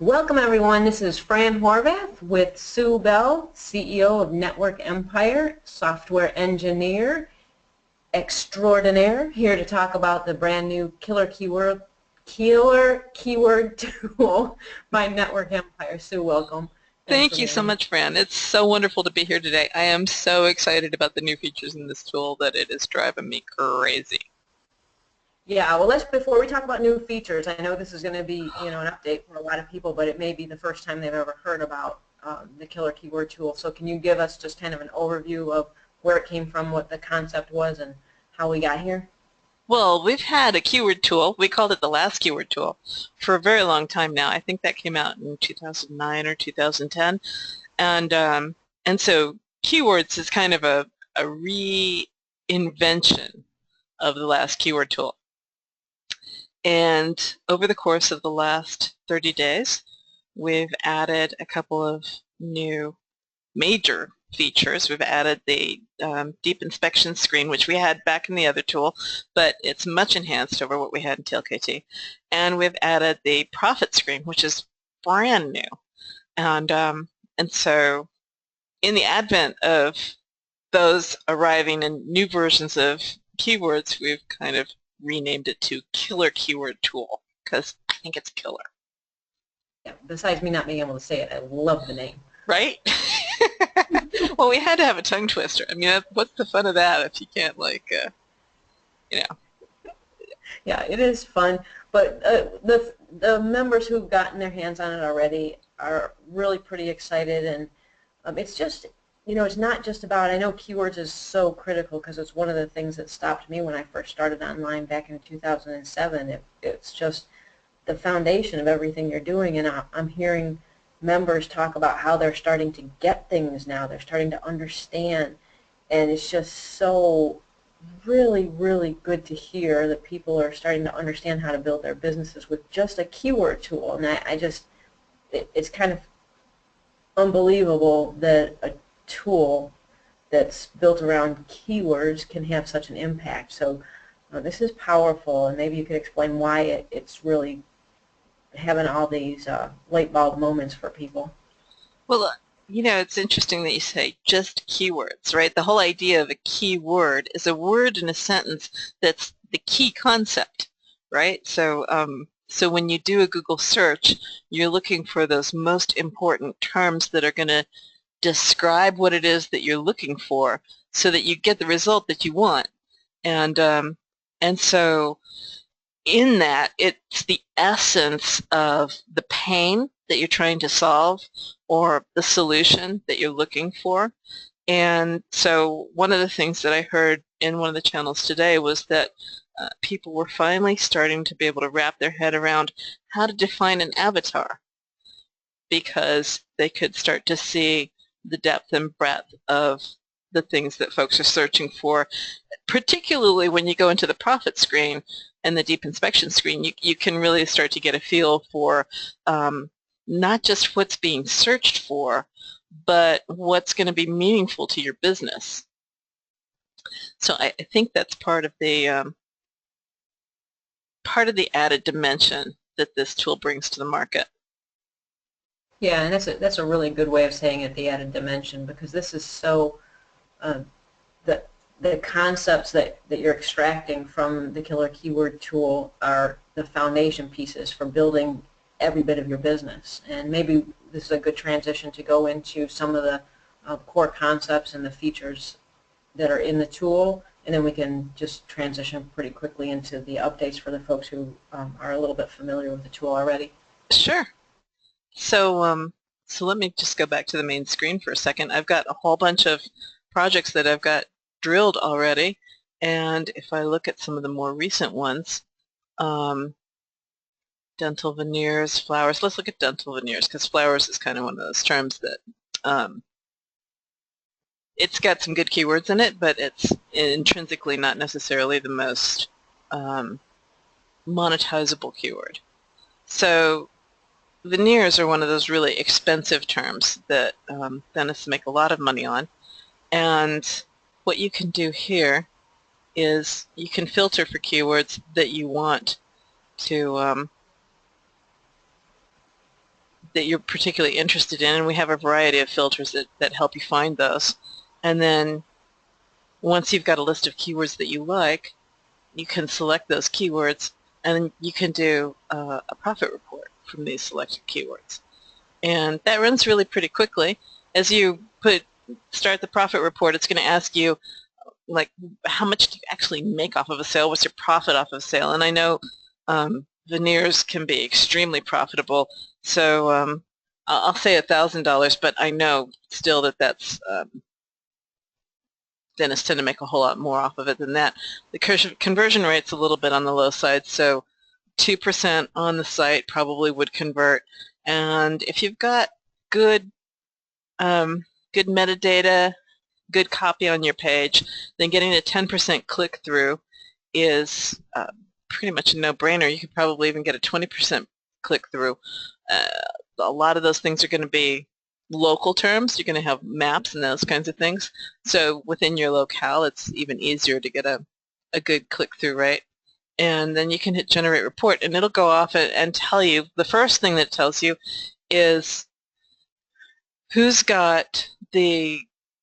Welcome everyone, this is Fran Horvath with Sue Bell, CEO of Network Empire, software engineer extraordinaire, here to talk about the brand new killer keyword tool by Network Empire. Sue, welcome. Thank you so much, Fran. It's so wonderful to be here today. I am so excited about the new features in this tool that it is driving me crazy. Yeah, well, before we talk about new features, I know this is going to be, an update for a lot of people, but it may be the first time they've ever heard about the killer keyword tool. So can you give us just kind of an overview of where it came from, what the concept was, and how we got here? Well, we've had a keyword tool. We called it the last keyword tool for a very long time now. I think that came out in 2009 or 2010. And so keywords is kind of a reinvention of the last keyword tool. And over the course of the last 30 days, we've added a couple of new major features. We've added the deep inspection screen, which we had back in the other tool, but it's much enhanced over what we had in TLKT. And we've added the profit screen, which is brand new. And so in the advent of those arriving in new versions of keywords, we've kind of renamed it to Killer Keyword Tool because I think it's killer. Yeah, besides me not being able to say it, I love the name. Right? Well, we had to have a tongue twister. I mean, what's the fun of that if you can't, like, Yeah, it is fun, but the members who've gotten their hands on it already are really pretty excited, and it's just, it's not just about, I know keywords is so critical because it's one of the things that stopped me when I first started online back in 2007. It's just the foundation of everything you're doing, and I'm hearing members talk about how they're starting to get things now. They're starting to understand, and it's just so really, really good to hear that people are starting to understand how to build their businesses with just a keyword tool. And it's kind of unbelievable that a tool that's built around keywords can have such an impact. So this is powerful, and maybe you could explain why it's really having all these light bulb moments for people. Well, it's interesting that you say just keywords, right? The whole idea of a keyword is a word in a sentence that's the key concept, right? So, so when you do a Google search, you're looking for those most important terms that are going to describe what it is that you're looking for so that you get the result that you want. And so in that, it's the essence of the pain that you're trying to solve or the solution that you're looking for. And so one of the things that I heard in one of the channels today was that people were finally starting to be able to wrap their head around how to define an avatar, because they could start to see the depth and breadth of the things that folks are searching for, particularly when you go into the profit screen and the deep inspection screen. You can really start to get a feel for not just what's being searched for, but what's going to be meaningful to your business. So I think that's part of the added dimension that this tool brings to the market. Yeah, and that's a really good way of saying it, the added dimension, because this is so the concepts that you're extracting from the killer keyword tool are the foundation pieces for building every bit of your business. And maybe this is a good transition to go into some of the core concepts and the features that are in the tool, and then we can just transition pretty quickly into the updates for the folks who are a little bit familiar with the tool already. Sure. So so let me just go back to the main screen for a second. I've got a whole bunch of projects that I've got drilled already, and if I look at some of the more recent ones, dental veneers, flowers. Let's look at dental veneers, because flowers is kind of one of those terms that it's got some good keywords in it, but it's intrinsically not necessarily the most monetizable keyword. So veneers are one of those really expensive terms that dentists make a lot of money on. And what you can do here is you can filter for keywords that you want to that you're particularly interested in, and we have a variety of filters that help you find those. And then once you've got a list of keywords that you like, you can select those keywords, and you can do a profit report from these selected keywords. And that runs really pretty quickly. As you start the profit report, it's going to ask you, like, how much do you actually make off of a sale? What's your profit off of a sale? And I know veneers can be extremely profitable, so I'll say $1,000, but I know still that that's dentists tend to make a whole lot more off of it than that. The conversion rate's a little bit on the low side, so 2% on the site probably would convert. And if you've got good good metadata, good copy on your page, then getting a 10% click-through is pretty much a no-brainer. You could probably even get a 20% click-through. A lot of those things are going to be local terms. You're going to have maps and those kinds of things. So within your locale, it's even easier to get a good click-through rate. And then you can hit Generate Report, and it'll go off and tell you, the first thing that it tells you is who's got the,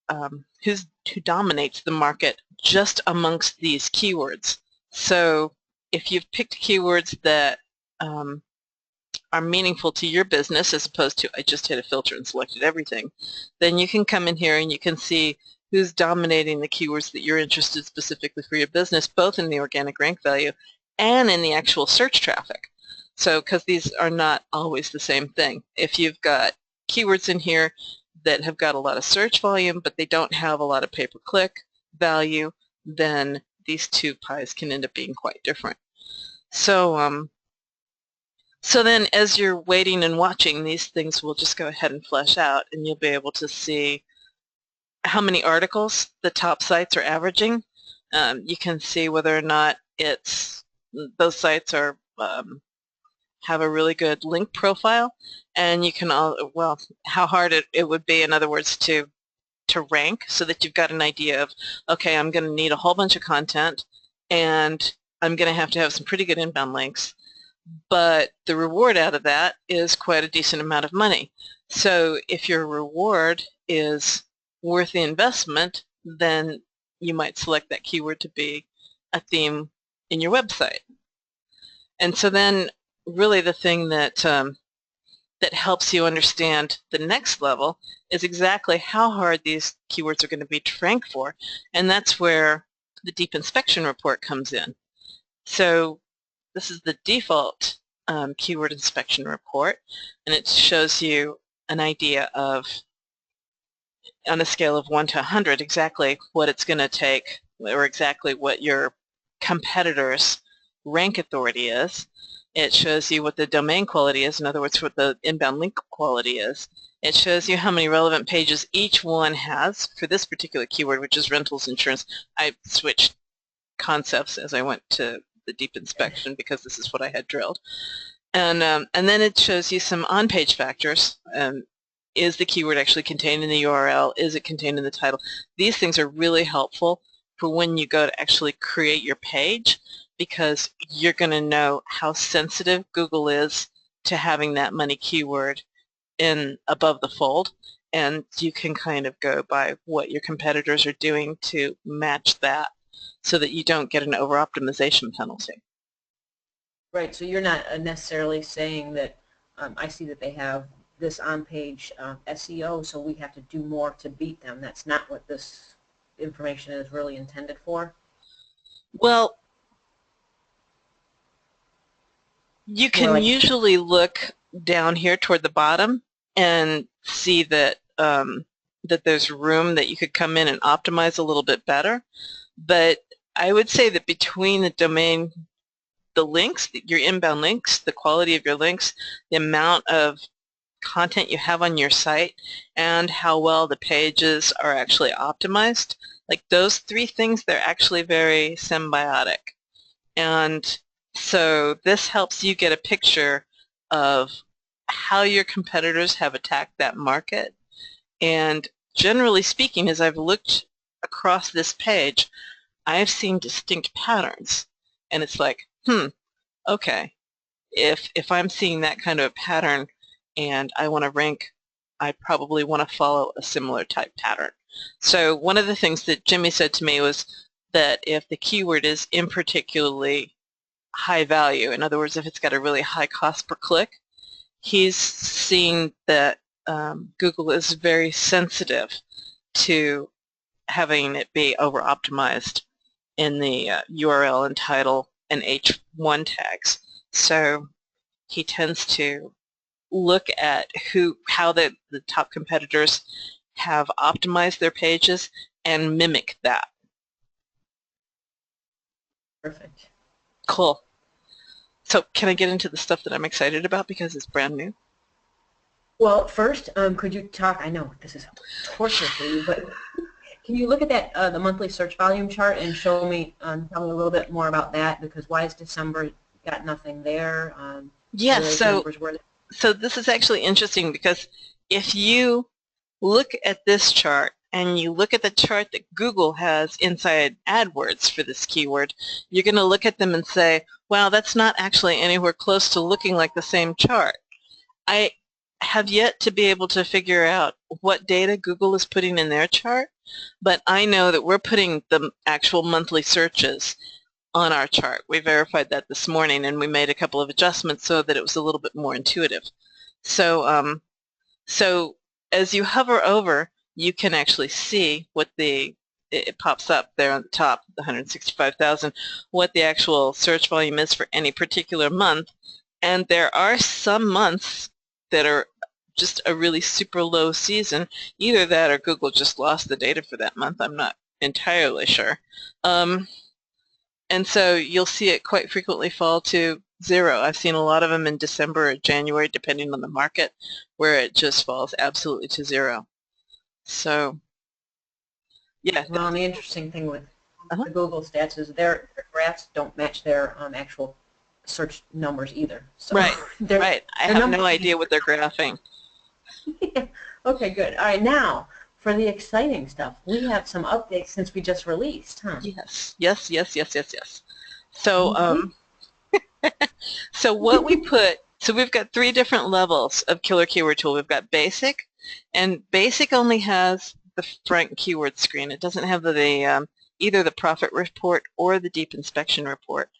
who dominates the market just amongst these keywords. So if you've picked keywords that are meaningful to your business as opposed to I just hit a filter and selected everything, then you can come in here and you can see who's dominating the keywords that you're interested specifically for your business, both in the organic rank value and in the actual search traffic. So, because these are not always the same thing. If you've got keywords in here that have got a lot of search volume, but they don't have a lot of pay-per-click value, then these two pies can end up being quite different. So, so then as you're waiting and watching, these things will just go ahead and flesh out, and you'll be able to see how many articles the top sites are averaging. You can see whether or not those sites are have a really good link profile, and you can well, how hard it would be, in other words, to rank, so that you've got an idea of, okay, I'm going to need a whole bunch of content, and I'm going to have some pretty good inbound links, but the reward out of that is quite a decent amount of money. So if your reward is worth the investment, then you might select that keyword to be a theme in your website. And so then really the thing that that helps you understand the next level is exactly how hard these keywords are going to be to rank for, and that's where the deep inspection report comes in. So this is the default keyword inspection report, and it shows you an idea of, on a scale of 1 to 100, exactly what it's going to take, or exactly what your competitor's rank authority is. It shows you what the domain quality is, in other words, what the inbound link quality is. It shows you how many relevant pages each one has for this particular keyword, which is rentals insurance. I switched concepts as I went to the deep inspection because this is what I had drilled. And then it shows you some on-page factors. Is the keyword actually contained in the URL? Is it contained in the title? These things are really helpful for when you go to actually create your page, because you're going to know how sensitive Google is to having that money keyword in above the fold, and you can kind of go by what your competitors are doing to match that so that you don't get an over-optimization penalty. Right, so you're not necessarily saying that I see that they have this on-page SEO, so we have to do more to beat them. That's not what this information is really intended for? Well, you can usually look down here toward the bottom and see that that there's room that you could come in and optimize a little bit better. But I would say that between the domain, the links, your inbound links, the quality of your links, the amount of content you have on your site, and how well the pages are actually optimized, like those three things, they're actually very symbiotic. And so this helps you get a picture of how your competitors have attacked that market. And generally speaking, as I've looked across this page, I've seen distinct patterns. And it's like, okay, if I'm seeing that kind of pattern and I want to rank, I probably want to follow a similar type pattern. So one of the things that Jimmy said to me was that if the keyword is in particularly high value, in other words, if it's got a really high cost per click, he's seeing that Google is very sensitive to having it be over-optimized in the URL and title and H1 tags. So he tends to look at how the top competitors have optimized their pages and mimic that. Perfect. Cool. So can I get into the stuff that I'm excited about because it's brand new? Well, first, could you talk, I know this is torture for you, but can you look at that, the monthly search volume chart and show me, tell me a little bit more about that, because why is December got nothing there? Yes, so this is actually interesting because if you look at this chart and you look at the chart that Google has inside AdWords for this keyword, you're going to look at them and say, wow, that's not actually anywhere close to looking like the same chart. I have yet to be able to figure out what data Google is putting in their chart, but I know that we're putting the actual monthly searches on our chart. We verified that this morning, and we made a couple of adjustments so that it was a little bit more intuitive. So, so as you hover over, you can actually see what it pops up there on the top, the 165,000, what the actual search volume is for any particular month. And there are some months that are just a really super low season. Either that or Google just lost the data for that month. I'm not entirely sure. And so you'll see it quite frequently fall to 0. I've seen a lot of them in December or January, depending on the market, where it just falls absolutely to 0. So, yeah. Well, and the interesting thing with the Google stats is their graphs don't match their actual search numbers either. So right, right. I have no idea what they're graphing. Yeah. Okay, good. All right, now for the exciting stuff. We have some updates since we just released, huh? Yes, yes, yes, yes, yes, yes. So, so what we put, so we've got 3 different levels of Killer Keyword Tool. We've got Basic, and Basic only has the front keyword screen. It doesn't have either the profit report or the deep inspection report.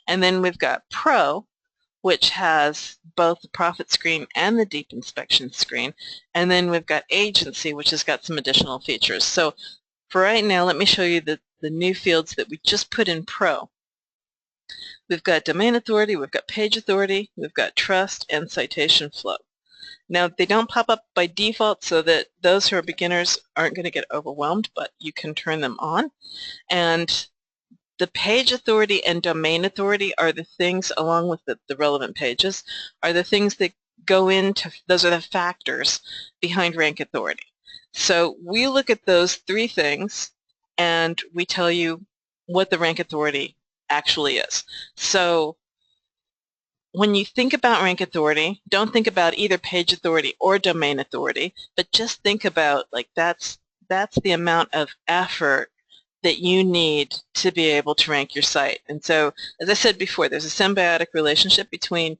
And then we've got Pro, which has both the profit screen and the deep inspection screen. And then we've got Agency, which has got some additional features. So for right now, let me show you the new fields that we just put in Pro. We've got domain authority, we've got page authority, we've got trust, and citation flow. Now, they don't pop up by default so that those who are beginners aren't going to get overwhelmed, but you can turn them on. And the page authority and domain authority are the things, along with the relevant pages, are the things that go into, those are the factors behind rank authority. So we look at those 3 things and we tell you what the rank authority actually is. So when you think about rank authority, don't think about either page authority or domain authority, but just think about, like, that's the amount of effort that you need to be able to rank your site. And so, as I said before, there's a symbiotic relationship between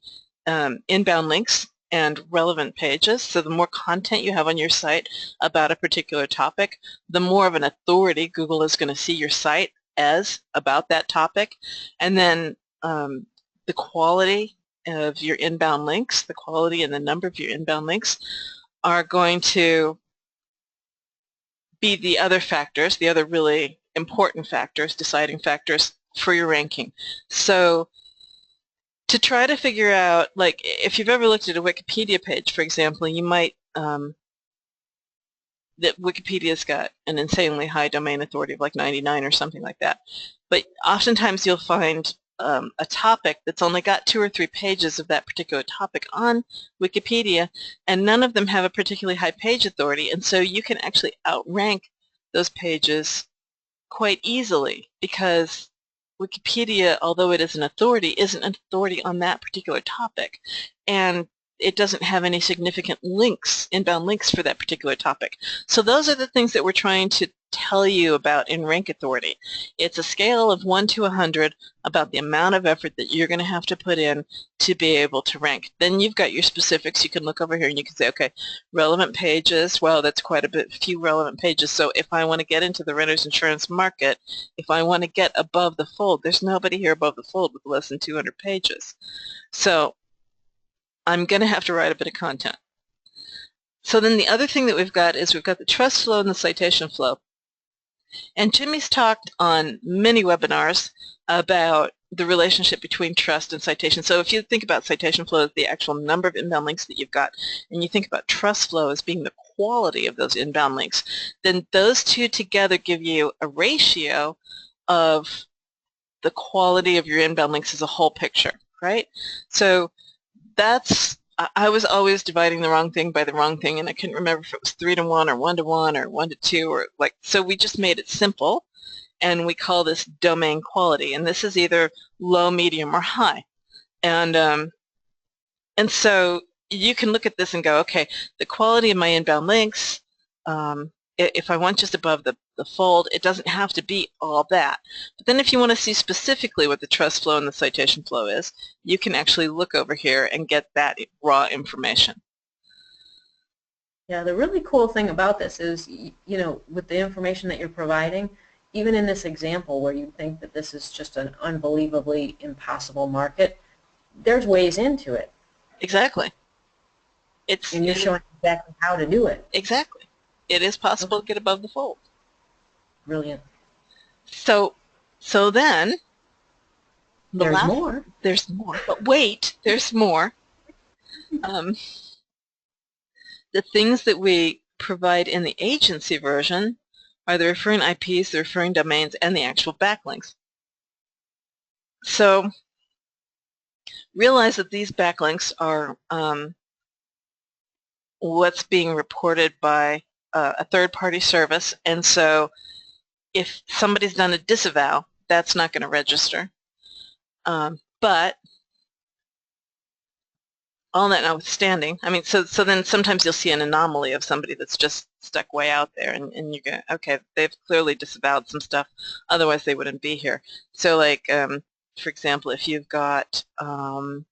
inbound links and relevant pages. So the more content you have on your site about a particular topic, the more of an authority Google is going to see your site as about that topic. And then the quality of your inbound links, the quality and the number of your inbound links are going to be the other factors, the other really important factors, deciding factors for your ranking. So to try to figure out, like, if you've ever looked at a Wikipedia page, for example, you might, that Wikipedia's got an insanely high domain authority of like 99 or something like that. But oftentimes you'll find a topic that's only got 2 or 3 pages of that particular topic on Wikipedia, and none of them have a particularly high page authority, and so you can actually outrank those pages quite easily because Wikipedia, although it is an authority, isn't an authority on that particular topic. And it doesn't have any significant links, inbound links for that particular topic. So those are the things that we're trying to tell you about in rank authority. It's a scale of 1 to 100 about the amount of effort that you're going to have to put in to be able to rank. Then you've got your specifics. You can look over here and you can say, okay, relevant pages, well, that's quite a few relevant pages. So if I want to get into the renter's insurance market, if I want to get above the fold, there's nobody here above the fold with less than 200 pages. So I'm going to have to write a bit of content. So then the other thing that we've got is we've got the trust flow and the citation flow. And Jimmy's talked on many webinars about the relationship between trust and citation. So if you think about citation flow as the actual number of inbound links that you've got, and you think about trust flow as being the quality of those inbound links, then those two together give you a ratio of the quality of your inbound links as a whole picture, right? So that's, I was always dividing the wrong thing by the wrong thing, and I couldn't remember if it was 3 to 1 or 1 to 1 or 1 to 2 or like, so we just made it simple, and we call this domain quality, and this is either low, medium, or high. And so you can look at this and go, okay, the quality of my inbound links, if I want just above the fold, it doesn't have to be all that. But then if you want to see specifically what the trust flow and the citation flow is, you can actually look over here and get that raw information. Yeah, the really cool thing about this is, you know, with the information that you're providing, even in this example where you think that this is just an unbelievably impossible market, there's ways into it. Exactly. And you're showing exactly how to do it. Exactly. It is possible to get above the fold. Brilliant. So then there's more. There's more. But wait, there's more. The things that we provide in the agency version are the referring IPs, the referring domains, and the actual backlinks. So realize that these backlinks are what's being reported by a third-party service, and so if somebody's done a disavow, that's not going to register. But all that notwithstanding, I mean, so then sometimes you'll see an anomaly of somebody that's just stuck way out there, and you go, okay, they've clearly disavowed some stuff, otherwise they wouldn't be here. So like, for example, if you've got, well,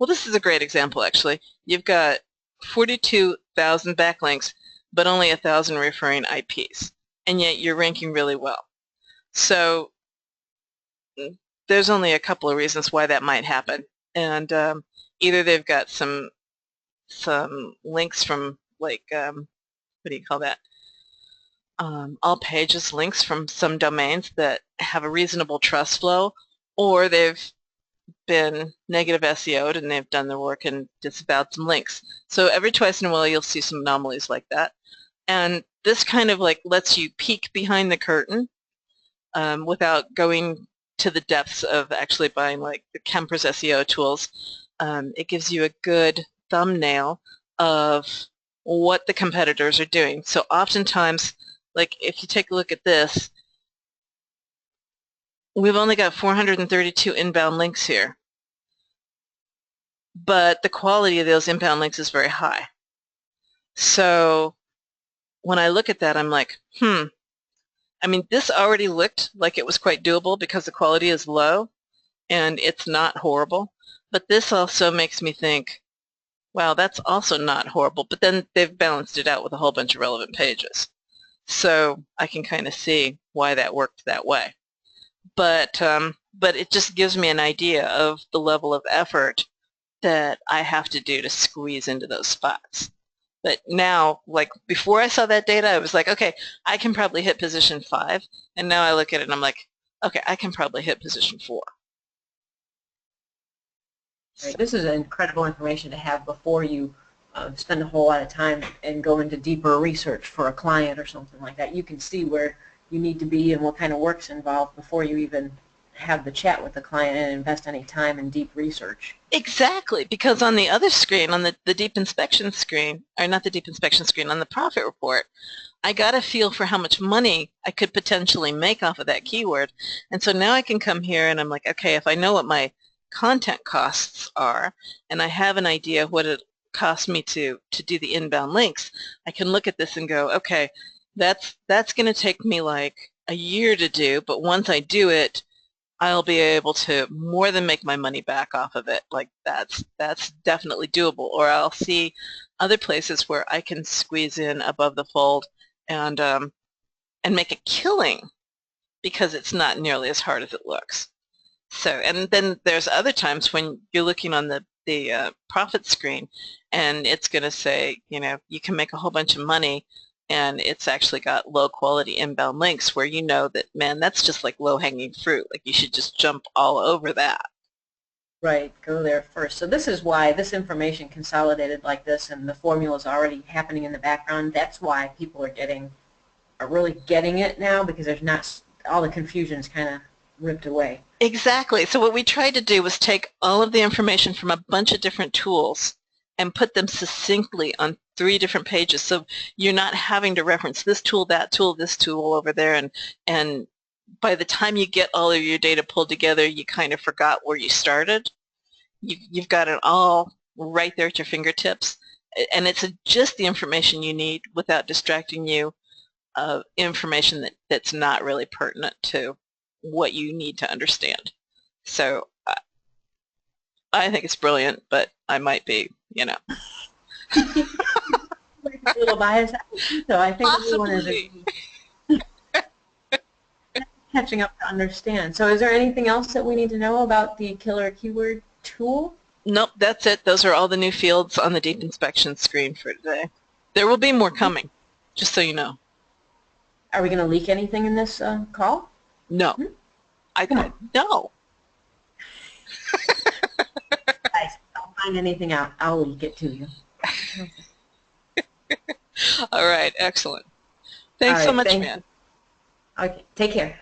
this is a great example actually. You've got 42,000 backlinks, but only 1,000 referring IPs, and yet you're ranking really well. So there's only a couple of reasons why that might happen, and either they've got some links from like what do you call that? All pages links from some domains that have a reasonable trust flow, or they've been negative SEO'd and they've done their work and disavowed some links. So every twice in a while you'll see some anomalies like that. And this kind of like lets you peek behind the curtain without going to the depths of actually buying like the Kemper's SEO tools. It gives you a good thumbnail of what the competitors are doing. So oftentimes, like if you take a look at this, we've only got 432 inbound links here, but the quality of those inbound links is very high. So when I look at that, I'm like, I mean, this already looked like it was quite doable because the quality is low and it's not horrible. But this also makes me think, wow, that's also not horrible. But then they've balanced it out with a whole bunch of relevant pages. So I can kind of see why that worked that way. But it just gives me an idea of the level of effort that I have to do to squeeze into those spots. But now, like before I saw that data, I was like, okay, I can probably hit position 5. And now I look at it and I'm like, okay, I can probably hit position 4. Right. This is incredible information to have before you spend a whole lot of time and go into deeper research for a client or something like that. You can see where you need to be and what kind of work's involved before you even have the chat with the client and invest any time in deep research. Exactly, because on the other screen, on the deep inspection screen, or not the deep inspection screen, on the profit report, I got a feel for how much money I could potentially make off of that keyword. And so now I can come here and I'm like, okay, if I know what my content costs are, and I have an idea what it costs me to do the inbound links, I can look at this and go, okay, that's going to take me like a year to do, but once I do it, I'll be able to more than make my money back off of it. Like that's definitely doable. Or I'll see other places where I can squeeze in above the fold and make a killing because it's not nearly as hard as it looks. So, and then there's other times when you're looking on the profit screen and it's going to say, you know, you can make a whole bunch of money, and it's actually got low quality inbound links where you know that, man, that's just like low hanging fruit. Like you should just jump all over that. Right, go there first. So this is why this information consolidated like this, and the formula is already happening in the background. That's why people are really getting it now, because there's not, all the confusion is kind of ripped away. Exactly. So what we tried to do was take all of the information from a bunch of different tools and put them succinctly on 3 different pages. So you're not having to reference this tool, that tool, this tool over there, and by the time you get all of your data pulled together, you kind of forgot where you started. You've got it all right there at your fingertips, and it's just the information you need without distracting you of information that's not really pertinent to what you need to understand. So I think it's brilliant, but I might be, you know. A little biased, so I think everyone Possibly. is catching up to understand. So is there anything else that we need to know about the killer keyword tool? Nope, that's it. Those are all the new fields on the deep inspection screen for today. There will be more coming, just so you know. Are we going to leak anything in this call? No. No. Guys, if I'll find anything out, I'll leak it to you. All right, excellent. Thanks so much, man. Okay, take care.